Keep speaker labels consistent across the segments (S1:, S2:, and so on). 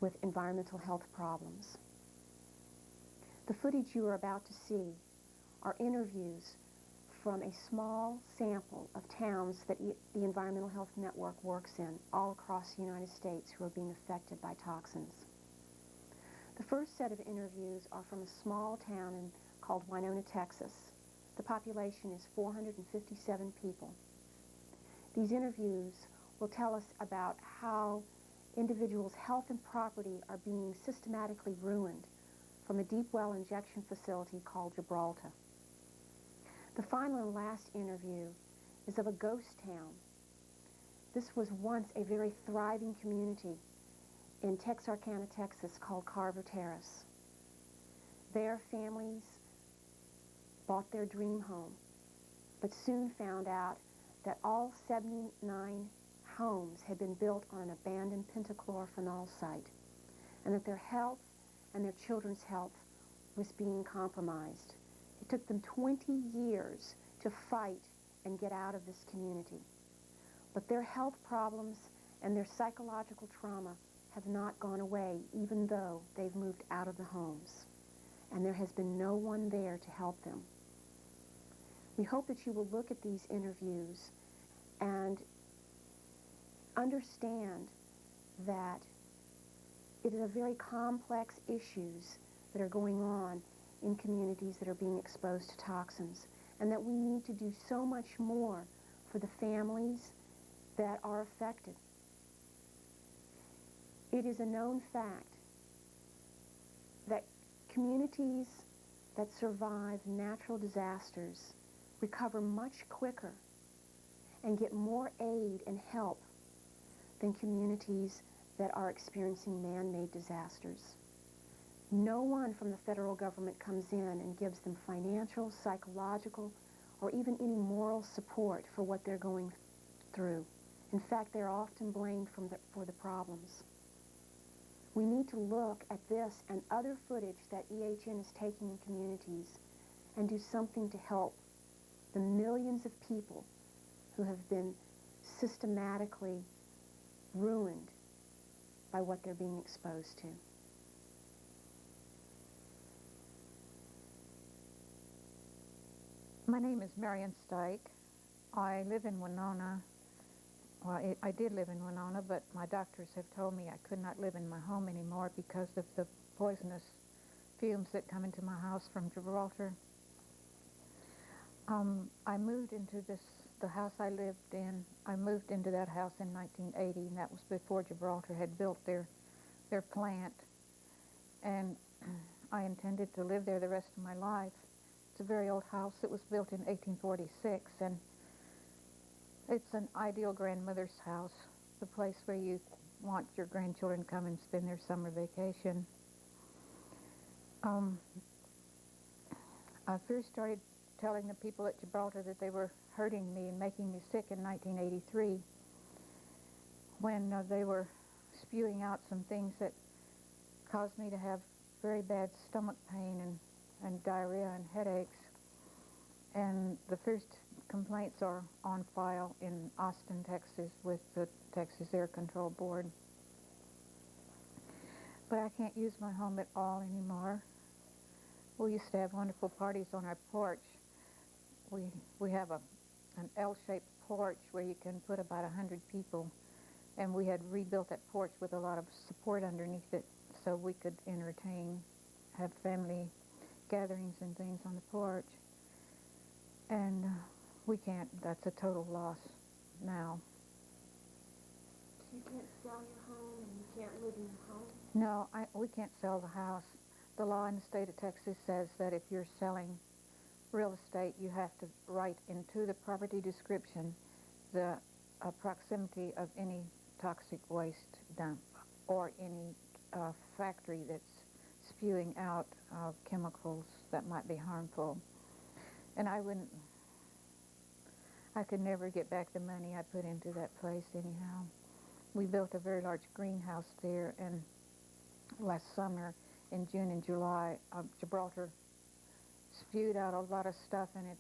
S1: with environmental health problems. The footage you are about to see are interviews from a small sample of towns that the Environmental Health Network works in all across the United States who are being affected by toxins. The first set of interviews are from a small town called Winona, Texas. The population is 457 people. These interviews will tell us about how individuals' health and property are being systematically ruined from a deep well injection facility called Gilbraltar. The final and last interview is of a ghost town. This was once a very thriving community in Texarkana, Texas called Carver Terrace. There, families bought their dream home, but soon found out that all 79 homes had been built on an abandoned pentachlorophenol site, and that their health and their children's health was being compromised. It took them 20 years to fight and get out of this community. But their health problems and their psychological trauma have not gone away, even though they've moved out of the homes. And there has been no one there to help them. We hope that you will look at these interviews and understand that it is a very complex issues that are going on in communities that are being exposed to toxins, and that we need to do so much more for the families that are affected. It is a known fact that communities that survive natural disasters recover much quicker and get more aid and help than communities that are experiencing man-made disasters. No one from the federal government comes in and gives them financial, psychological, or even any moral support for what they're going through. In fact, they're often blamed for the problems. We need to look at this and other footage that EHN is taking in communities and do something to help the millions of people who have been systematically ruined by what they're being exposed to.
S2: My name is Marion Stike. I live in Winona. Well, I did live in Winona, but my doctors have told me I could not live in my home anymore because of the poisonous fumes that come into my house from Gilbraltar. I moved into the house I lived in. I moved into that house in 1980, and that was before Gilbraltar had built their plant. And I intended to live there the rest of my life. It's a very old house. It was built in 1846, and it's an ideal grandmother's house, the place where you want your grandchildren to come and spend their summer vacation. I first started telling the people at Gilbraltar that they were hurting me and making me sick in 1983 when they were spewing out some things that caused me to have very bad stomach pain and diarrhea and headaches. And the first complaints are on file in Austin, Texas with the Texas Air Control Board. But I can't use my home at all anymore. We used to have wonderful parties on our porch. We have an L-shaped porch where you can put about 100 people, and we had rebuilt that porch with a lot of support underneath it so we could have family gatherings and things on the porch. And we can't, that's a total loss now.
S1: So you can't sell your home and you can't live in your home?
S2: No, we can't sell the house. The law in the state of Texas says that if you're selling real estate, you have to write into the property description the proximity of any toxic waste dump or any factory that's spewing out chemicals that might be harmful. And I could never get back the money I put into that place anyhow. We built a very large greenhouse there, and last summer in June and July, Gilbraltar spewed out a lot of stuff in it.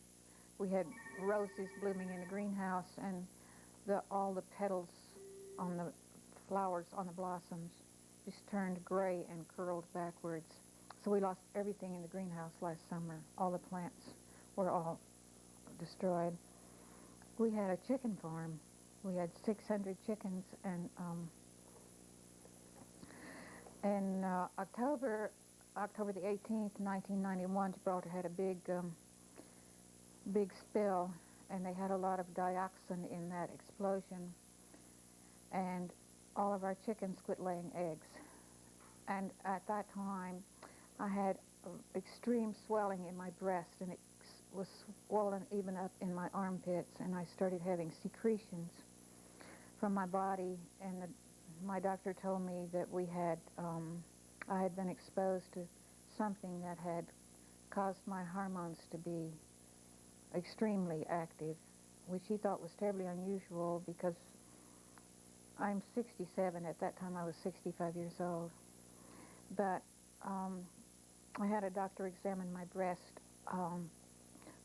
S2: We had roses blooming in the greenhouse, and all the petals on the flowers, on the blossoms, just turned gray and curled backwards. So we lost everything in the greenhouse last summer. All the plants were all destroyed. We had a chicken farm. We had 600 chickens, and in October the 18th, 1991, Gilbraltar had a big spill, and they had a lot of dioxin in that explosion, and all of our chickens quit laying eggs. And at that time, I had extreme swelling in my breast, and it was swollen even up in my armpits, and I started having secretions from my body, and my doctor told me that I had been exposed to something that had caused my hormones to be extremely active, which he thought was terribly unusual because I'm 67. At that time I was 65 years old. But I had a doctor examine my breast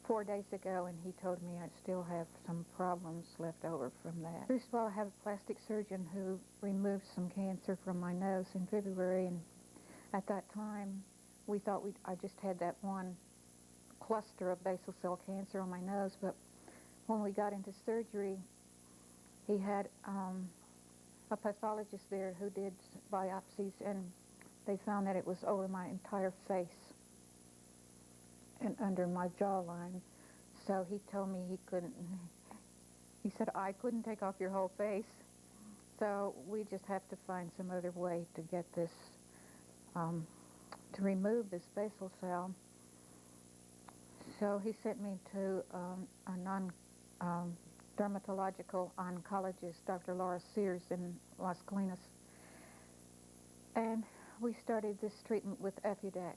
S2: 4 days ago, and he told me I still have some problems left over from that. First of all, I have a plastic surgeon who removed some cancer from my nose in February, and at that time we thought I just had that one cluster of basal cell cancer on my nose, but when we got into surgery, he had a pathologist there who did biopsies, and they found that it was over my entire face and under my jawline. So he told me he said, I couldn't take off your whole face, so we just have to find some other way to get this, to remove this basal cell. So he sent me to a dermatological oncologist, Dr. Laura Sears in Las Colinas, and we started this treatment with Efudex.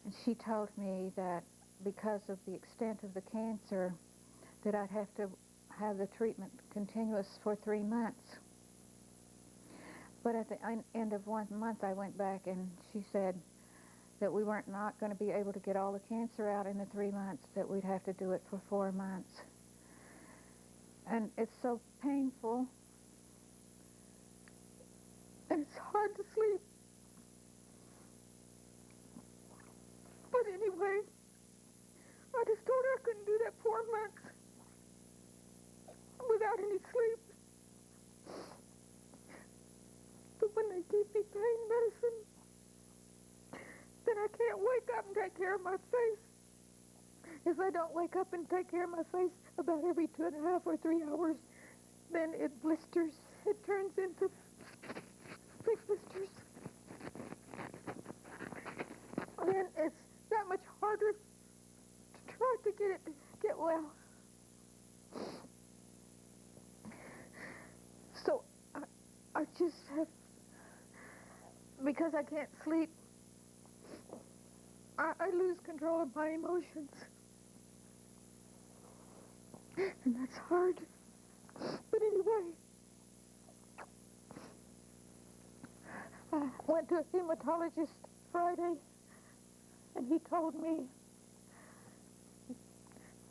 S2: And she told me that because of the extent of the cancer, that I'd have to have the treatment continuous for 3 months. But at the end of 1 month, I went back, and she said that we weren't not going to be able to get all the cancer out in the 3 months, that we'd have to do it for 4 months. And it's so painful, and it's hard to sleep. But anyway, I just told her I couldn't do that 4 months without any sleep. But when they give me pain medicine, then I can't wake up and take care of my face. If I don't wake up and take care of my face about every 2.5 or 3 hours, then it blisters. It turns into big blisters. And then it's that much harder to try to get well. So I just have, because I can't sleep, I lose control of my emotions. And that's hard. But anyway, I went to a hematologist Friday, and he told me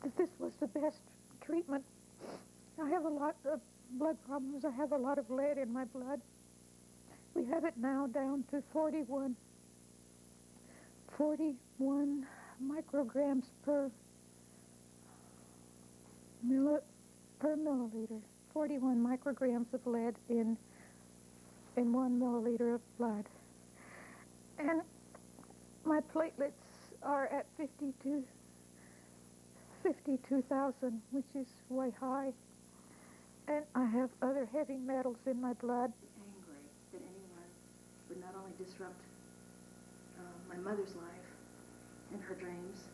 S2: that this was the best treatment. I have a lot of blood problems. I have a lot of lead in my blood. We have it now down to 41 micrograms per milliliter. 41 micrograms of lead in 1 milliliter of blood. And my platelets are at 52,000, which is way high. And I have other heavy metals in my blood.
S1: Angry that anyone would not only disrupt my mother's life and her dreams,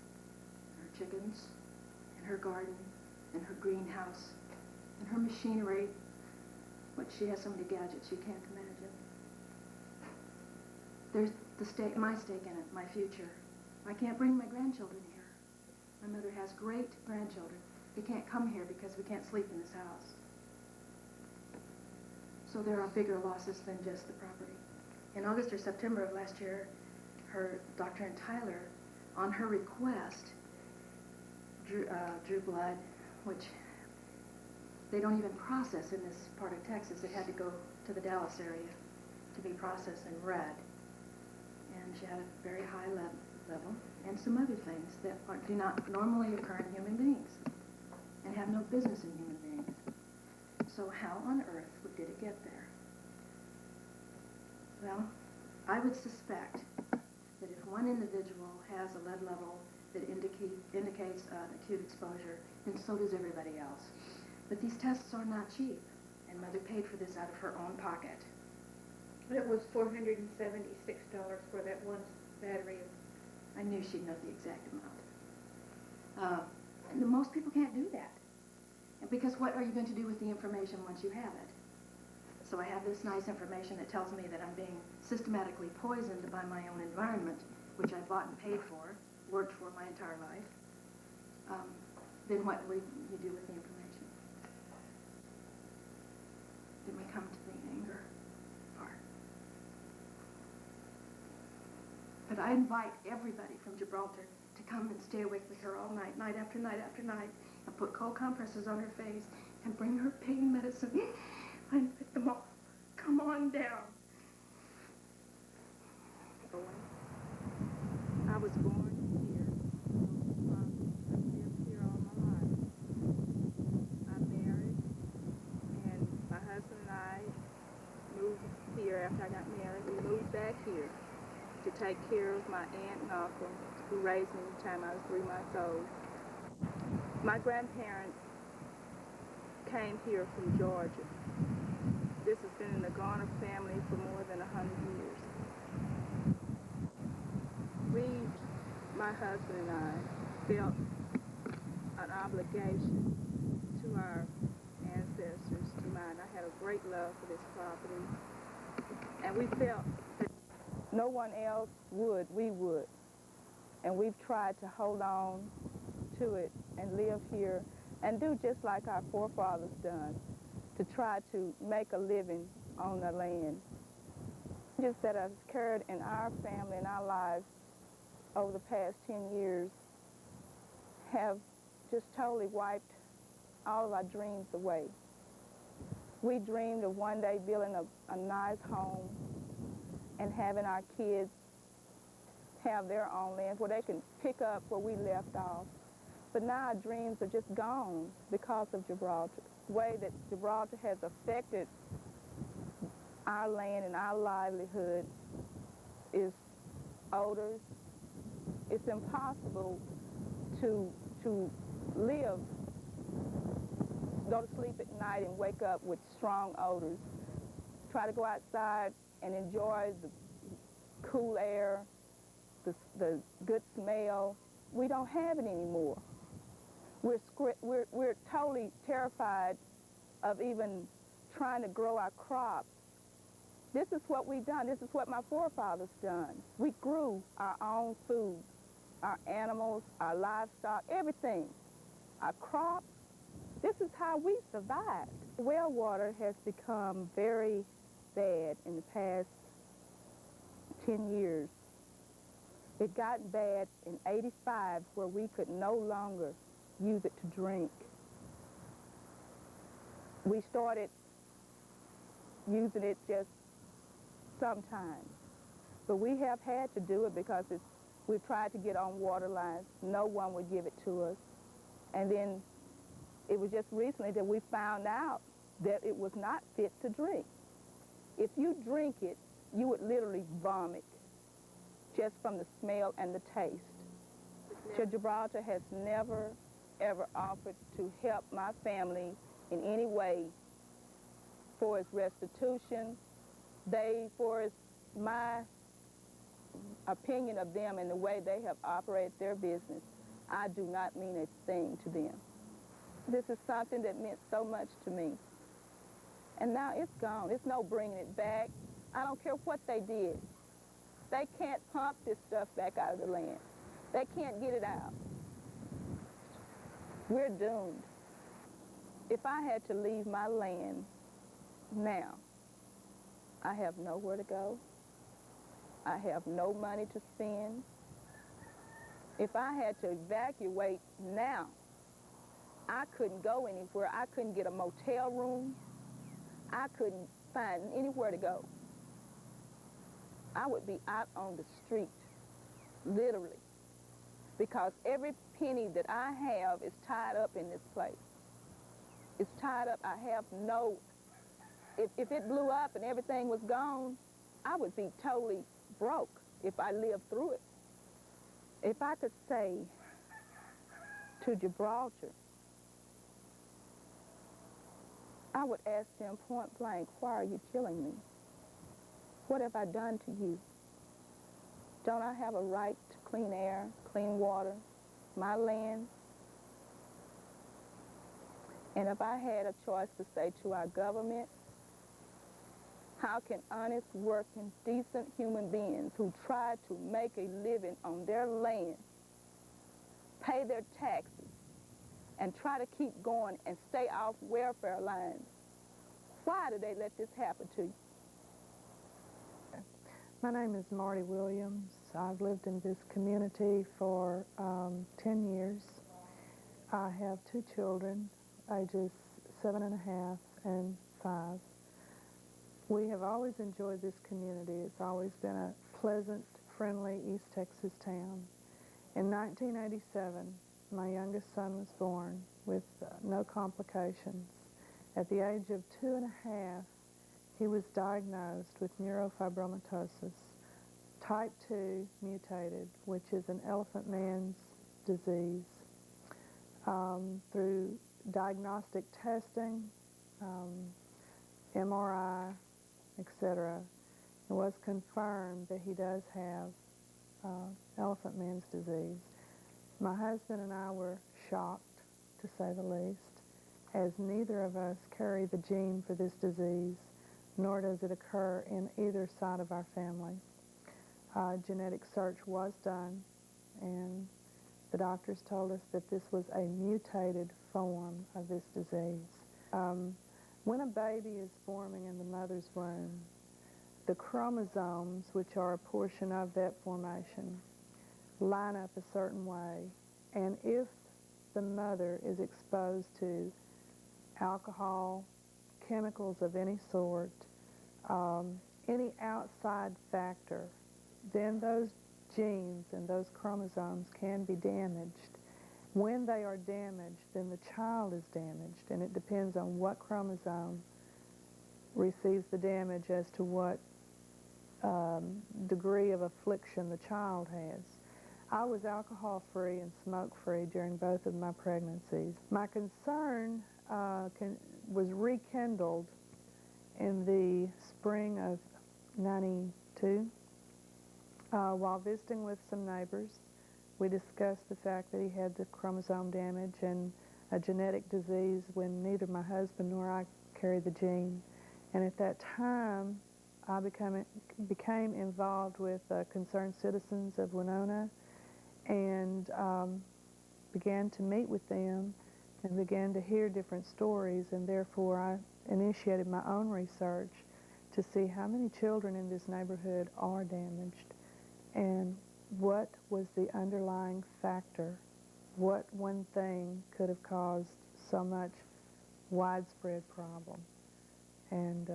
S1: her chickens, and her garden, and her greenhouse, and her machinery, but she has so many gadgets you can't imagine. There's my stake in it, my future. I can't bring my grandchildren here. My mother has great grandchildren. They can't come here because we can't sleep in this house. So there are bigger losses than just the property. In August or September of last year, her doctor and Tyler, on her request, drew blood, which they don't even process in this part of Texas. It had to go to the Dallas area.
S3: to be processed and read. And she had a very high level, and some other things that do not normally occur in human beings and have no business in human beings. So how on earth did it get there? Well, I would suspect that if one individual has a lead level that indicates acute exposure, then so does everybody else. But these tests are not cheap, and Mother paid for this out of her own pocket.
S2: It was $476 for that one battery.
S3: I knew she'd know the exact amount. And most people can't do that. Because what are you going to do with the information once you have it? So I have this nice information that tells me that I'm being systematically poisoned by my own environment, which I bought and paid for, worked for my entire life. Then what will you do with the information? Then we come to the anger part. But I invite everybody from Gibraltar to come and stay awake with her all night, night after night after night, and put cold compresses on her face and bring her pain medicine and pick them off. Come on down.
S4: I was born here. I've lived here all my life. I'm married, and my husband and I moved here after I got married. We moved back here to take care of my aunt and uncle who raised me the time I was 3 months old. My grandparents came here from Georgia. This has been in the Garner family for more than 100 years. My husband and I, felt an obligation to our ancestors, to mine. I had a great love for this property, and we felt that no one else would, we would. And we've tried to hold on to it and live here and do just like our forefathers done, to try to make a living on the land. Just that have occurred in our family and our lives over the past 10 years have just totally wiped all of our dreams away. We dreamed of one day building a nice home and having our kids have their own land where they can pick up where we left off. But now our dreams are just gone because of Gibraltar. The way that Gibraltar has affected our land and our livelihood is odors. It's impossible to live, go to sleep at night and wake up with strong odors. Try to go outside and enjoy the cool air, the good smell. We don't have it anymore. We're totally terrified of even trying to grow our crops. This is what we've done. This is what my forefathers done. We grew our own food, our animals, our livestock, everything, our crops. This is how we survived. Well water has become very bad in the past 10 years. It got bad in '85 where we could no longer use it to drink. We started using it just sometimes, but we have had to do it because we've tried to get on water lines. No one would give it to us. And then it was just recently that we found out that it was not fit to drink. If you drink it, you would literally vomit just from the smell and the taste. Gibraltar has never, ever offered to help my family in any way for its restitution. For my opinion of them and the way they have operated their business, I do not mean a thing to them. This is something that meant so much to me. And now it's gone. There's no bringing it back. I don't care what they did. They can't pump this stuff back out of the land. They can't get it out. We're doomed. If I had to leave my land now, I have nowhere to go. I have no money to spend. If I had to evacuate now, I couldn't go anywhere. I couldn't get a motel room. I couldn't find anywhere to go. I would be out on the street, literally, because every penny that I have is tied up in this place. It's tied up. I have no, if it blew up and everything was gone, I would be totally broke if I lived through it. If I could say to Gibraltar, I would ask them point blank, why are you killing me? What have I done to you? Don't I have a right to clean air, clean water, my land? And if I had a choice to say to our government, how can honest, working, decent human beings who try to make a living on their land, pay their taxes, and try to keep going and stay off welfare lines, why do they let this happen to you?
S5: My name is Marty Williams. I've lived in this community for 10 years. I have 2 children, ages 7.5 and 5. We have always enjoyed this community. It's always been a pleasant, friendly East Texas town. In 1987, my youngest son was born with no complications. At the age of 2.5, he was diagnosed with neurofibromatosis, type 2 mutated, which is an elephant man's disease. Through diagnostic testing, MRI, etc., it was confirmed that he does have elephant man's disease. My husband and I were shocked, to say the least, as neither of us carry the gene for this disease, nor does it occur in either side of our family. Genetic search was done, and the doctors told us that this was a mutated form of this disease. When a baby is forming in the mother's womb, the chromosomes, which are a portion of that formation, line up a certain way, and if the mother is exposed to alcohol, chemicals of any sort, any outside factor, then those genes and those chromosomes can be damaged. When they are damaged, then the child is damaged, and it depends on what chromosome receives the damage as to what degree of affliction the child has. I was alcohol-free and smoke-free during both of my pregnancies. My concern was rekindled in the spring of '92. While visiting with some neighbors, we discussed the fact that he had the chromosome damage and a genetic disease when neither my husband nor I carried the gene. And at that time, I became involved with Concerned Citizens of Winona and began to meet with them and began to hear different stories, and therefore I initiated my own research to see how many children in this neighborhood are damaged and what was the underlying factor, what one thing could have caused so much widespread problem. And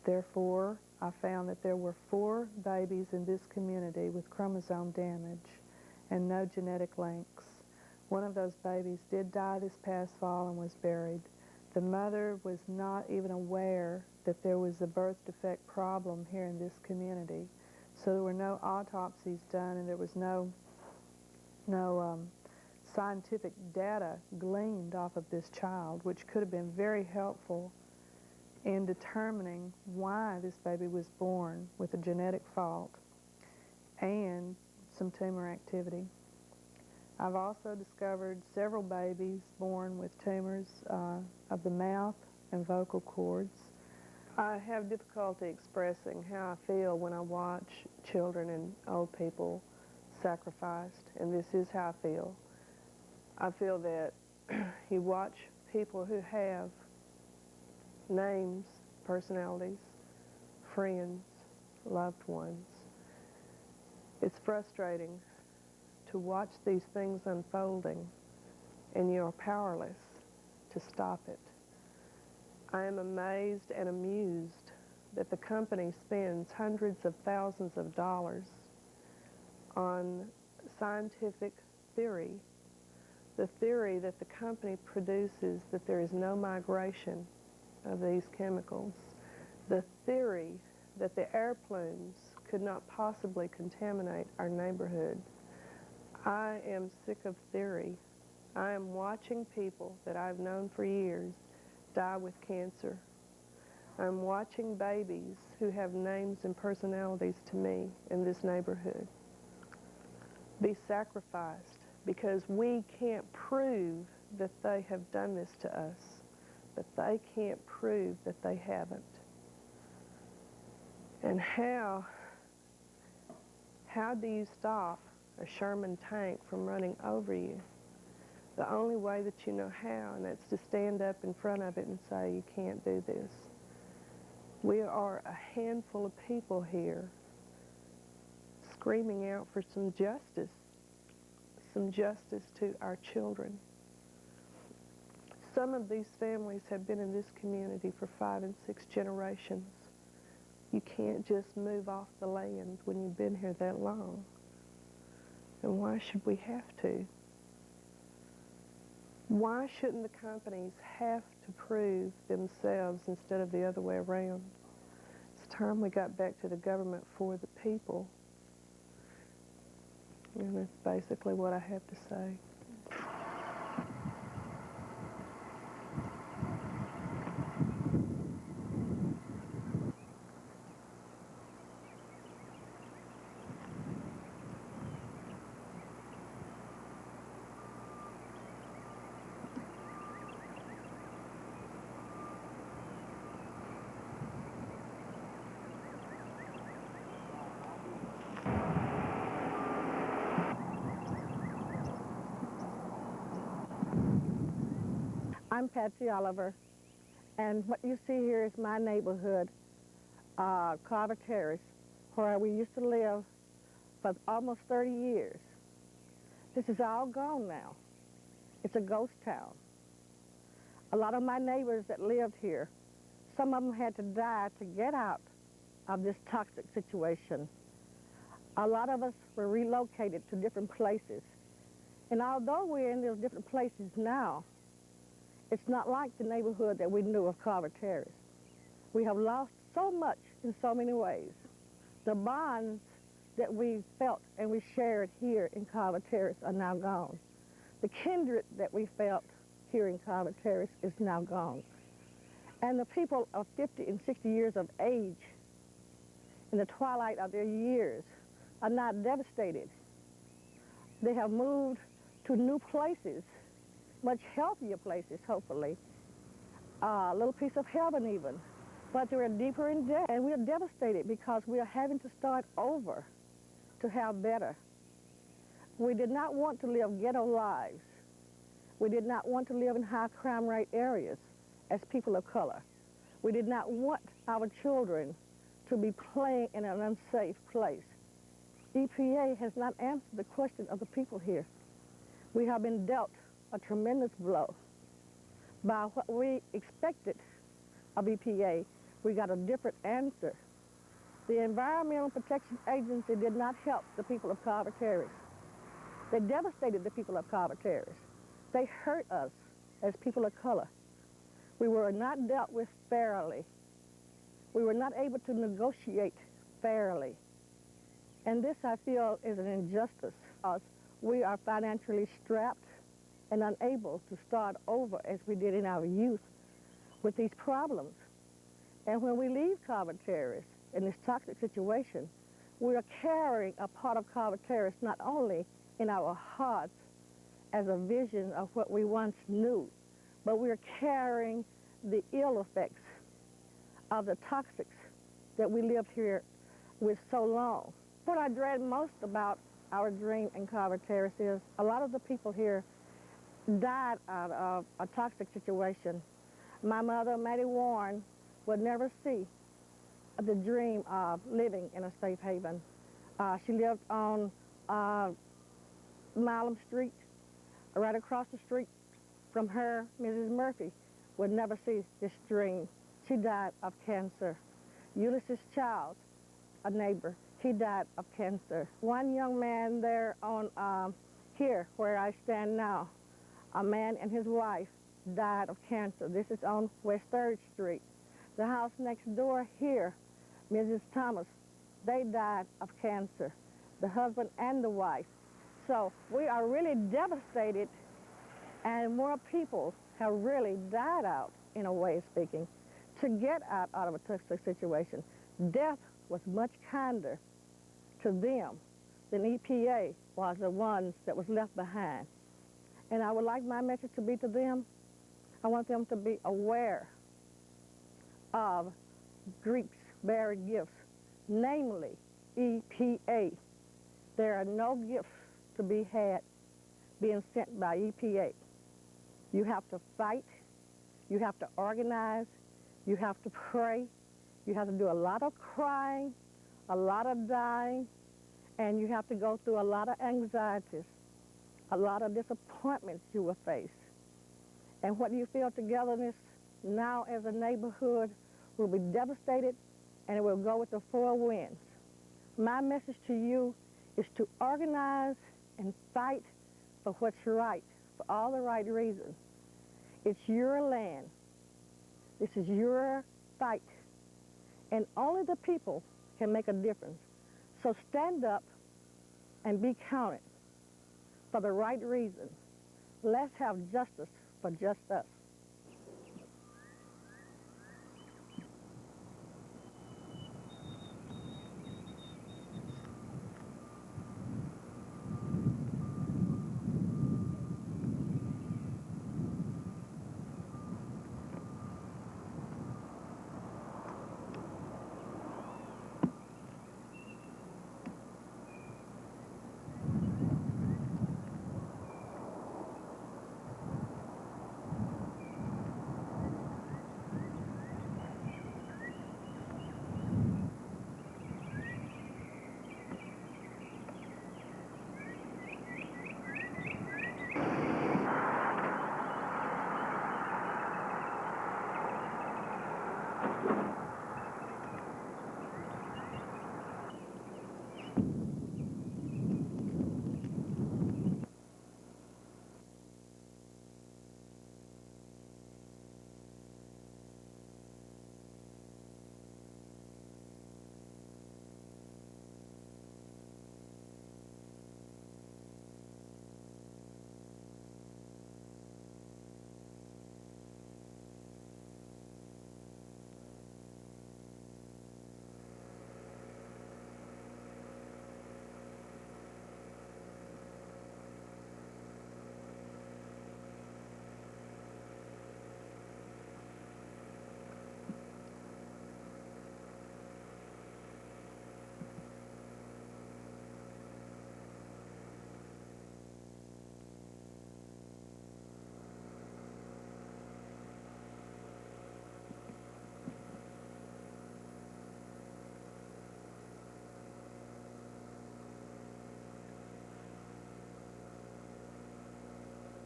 S5: therefore, I found that there were 4 babies in this community with chromosome damage and no genetic links. One of those babies did die this past fall and was buried. The mother was not even aware that there was a birth defect problem here in this community. So there were no autopsies done, and there was no scientific data gleaned off of this child, which could have been very helpful in determining why this baby was born with a genetic fault and some tumor activity. I've also discovered several babies born with tumors of the mouth and vocal cords. I have difficulty expressing how I feel when I watch children and old people sacrificed, and this is how I feel. I feel that you watch people who have names, personalities, friends, loved ones. It's frustrating to watch these things unfolding, and you're powerless to stop it. I am amazed and amused that the company spends hundreds of thousands of dollars on scientific theory, the theory that the company produces that there is no migration of these chemicals, the theory that the air plumes could not possibly contaminate our neighborhood. I am sick of theory. I am watching people that I've known for years die with cancer. I'm watching babies who have names and personalities to me in this neighborhood be sacrificed because we can't prove that they have done this to us, but they can't prove that they haven't. And how do you stop a Sherman tank from running over you? The only way that you know how, and that's to stand up in front of it and say, you can't do this. We are a handful of people here screaming out for some justice to our children. Some of these families have been in this community for 5 and 6 generations. You can't just move off the land when you've been here that long. And why should we have to? Why shouldn't the companies have to prove themselves instead of the other way around? It's time we got back to the government for the people. And that's basically what I have to say.
S6: I'm Patsy Oliver, and what you see here is my neighborhood, Carver Terrace, where we used to live for almost 30 years. This is all gone now. It's a ghost town. A lot of my neighbors that lived here, some of them had to die to get out of this toxic situation. A lot of us were relocated to different places. And although we're in those different places now, it's not like the neighborhood that we knew of Carver Terrace. We have lost so much in so many ways. The bonds that we felt and we shared here in Carver Terrace are now gone. The kindred that we felt here in Carver Terrace is now gone. And the people of 50 and 60 years of age, in the twilight of their years, are not devastated. They have moved to new places, much healthier places, hopefully. A little piece of heaven even. But we're deeper in debt, and we're devastated because we are having to start over to have better. We did not want to live ghetto lives. We did not want to live in high crime rate areas as people of color. We did not want our children to be playing in an unsafe place. EPA has not answered the question of the people here. We have been dealt a tremendous blow. By what we expected of EPA, we got a different answer. The Environmental Protection Agency did not help the people of Carver Terrace. They devastated the people of Carver Terrace. They hurt us as people of color. We were not dealt with fairly. We were not able to negotiate fairly. And this, I feel, is an injustice because we are financially strapped and unable to start over as we did in our youth with these problems. And when we leave Carver Terrace in this toxic situation, we are carrying a part of Carver Terrace not only in our hearts as a vision of what we once knew, but we are carrying the ill effects of the toxics that we lived here with so long. What I dread most about our dream in Carver Terrace is a lot of the people here died out of a toxic situation. My mother, Mattie Warren, would never see the dream of living in a safe haven. She lived on Milam Street. Right across the street from her, Mrs. Murphy would never see this dream. She died of cancer. Ulysses Childs, a neighbor, he died of cancer. One young man there on here where I stand now, a man and his wife died of cancer. This is on West 3rd Street. The house next door here, Mrs. Thomas, they died of cancer, the husband and the wife. So we are really devastated, and more people have really died out, in a way of speaking, to get out of a toxic situation. Death was much kinder to them than EPA was the ones that was left behind. And I would like my message to be to them. I want them to be aware of Greek's buried gifts, namely EPA. There are no gifts to be had being sent by EPA. You have to fight, you have to organize, you have to pray, you have to do a lot of crying, a lot of dying, and you have to go through a lot of anxieties, a lot of disappointments you will face. And what you feel togetherness now as a neighborhood will be devastated, and it will go with the four winds. My message to you is to organize and fight for what's right, for all the right reasons. It's your land. This is your fight. And only the people can make a difference. So stand up and be counted for the right reason. Let's have justice for just us.